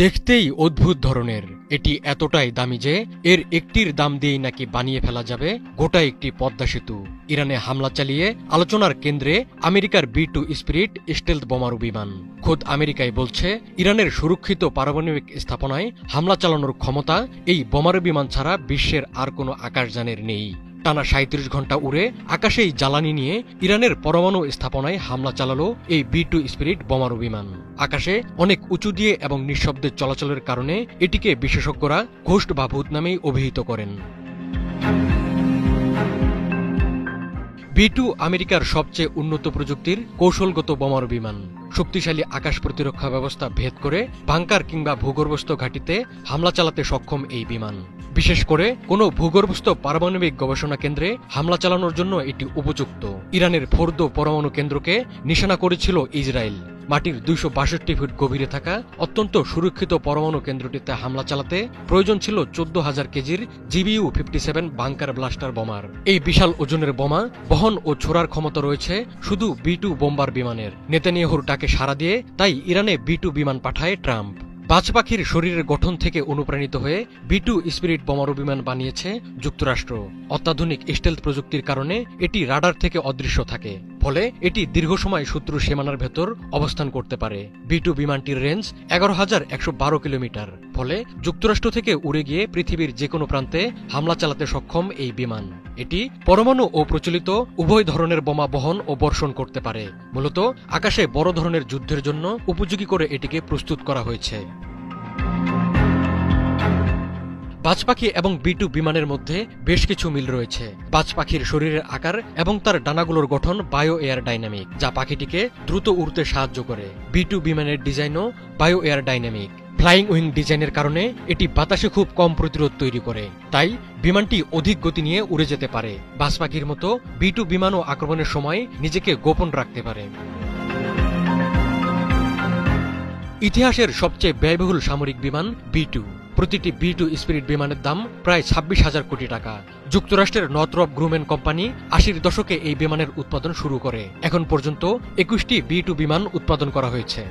দেখতেই অদ্ভুত ধরনের। এটি এতটাই দামি যে এর একটির দাম দিয়েই নাকি বানিয়ে ফেলা যাবে গোটা একটি পদ্মা সেতু। ইরানে হামলা চালিয়ে আলোচনার কেন্দ্রে আমেরিকার B-2 স্পিরিট স্টেলথ বোমারু বিমান। খোদ আমেরিকাই বলছে ইরানের সুরক্ষিত পারমাণবিক স্থাপনায় হামলা চালানোর ক্ষমতা এই বোমারু বিমান ছাড়া বিশ্বের আর কোনো আকাশযানের নেই। টানা ৩৭ ঘন্টা উড়ে আকাশেই জ্বালানি নিয়ে ইরানের পরমাণু স্থাপনায় হামলা চালালো এই B-2 স্পিরিট বোমারু বিমান। আকাশে অনেক উঁচু দিয়ে এবং নিঃশব্দে চলাচলের কারণে এটিকে বিশেষজ্ঞরা ঘোস্ট বা ভূত নামেই অভিহিত করেন। B-2 আমেরিকার সবচেয়ে উন্নত প্রযুক্তির কৌশলগত বোমারু বিমান। শক্তিশালী আকাশ প্রতিরক্ষা ব্যবস্থা ভেদ করে বাংকার কিংবা ভূগর্ভস্থ ঘাঁটিতে হামলা চালাতে সক্ষম এই বিমান। বিশেষ করে কোনো ভূগর্ভস্থ পারমাণবিক গবেষণা কেন্দ্রে হামলা চালানোর জন্য এটি উপযুক্ত। ইরানের ফোর্দো পরমাণু কেন্দ্রকে নিশানা করেছিল ইসরায়েল। মাটির ২৬২ ফুট গভীরে থাকা অত্যন্ত সুরক্ষিত পরমাণু কেন্দ্রটিতে হামলা চালাতে প্রয়োজন ছিল ১৪,০০০ কেজির GBU-57 বাংকার ব্লাস্টার বোমার। এই বিশাল ওজনের বোমা বহন ও ছোড়ার ক্ষমতা রয়েছে শুধু B-2 বোম্বার বিমানের। নেতানিয়াহুর ডাকে সাড়া দিয়ে তাই ইরানে B-2 বিমান পাঠায় ট্রাম্প। বাজ পাখির শরীরের গঠন থেকে অনুপ্রাণিত হয়ে B-2 স্পিরিট বোমারু বিমান বানিয়েছে যুক্তরাষ্ট্র। অত্যাধুনিক স্টেলথ প্রযুক্তির কারণে এটি রাডার থেকে অদৃশ্য থাকে, ফলে এটি দীর্ঘ সময় শত্রুর সীমানার ভেতর অবস্থান করতে পারে। B-2 বিমানটির রেঞ্জ ১১,১১২ কিলোমিটার, ফলে যুক্তরাষ্ট্র থেকে উড়ে গিয়ে পৃথিবীর যে কোনো প্রান্তে হামলা চালাতে সক্ষম এই বিমান। এটি পরমাণু ও প্রচলিত উভয় ধরনের বোমা বহন ও বর্ষণ করতে পারে। মূলত আকাশে বড় ধরনের যুদ্ধের জন্য উপযোগী করে এটিকে প্রস্তুত করা হয়েছে। বাজ পাখি এবং B-2 বিমানের মধ্যে বেশ কিছু মিল রয়েছে। বাজ পাখির শরীরের আকার এবং তার ডানাগুলোর গঠন বায়ো এয়ার ডাইনামিক, যা পাখিটিকে দ্রুত উড়তে সাহায্য করে। B-2 বিমানের ডিজাইনও bio aerodynamic. Flying wing ডিজাইনের কারণে এটি বাতাসে খুব কম প্রতিরোধ তৈরি করে, তাই বিমানটি অধিক গতি নিয়ে উড়ে যেতে পারে। বাজ পাখির মতো B-2 বিমানও আক্রমণের সময় নিজেকে গোপন রাখতে পারে। ইতিহাসের সবচেয়ে ব্যয়বহুল সামরিক বিমান B-2। প্রতিটি B-2 স্পিরিট বিমানের দাম প্রায় ২৬,০০০ কোটি টাকা। যুক্তরাষ্ট্রের নর্থরপ গ্রুমেন কোম্পানি ৮০-এর দশকে এই বিমানের উৎপাদন শুরু করে। এখন পর্যন্ত ২১টি B-2 বিমান উৎপাদন করা হয়েছে।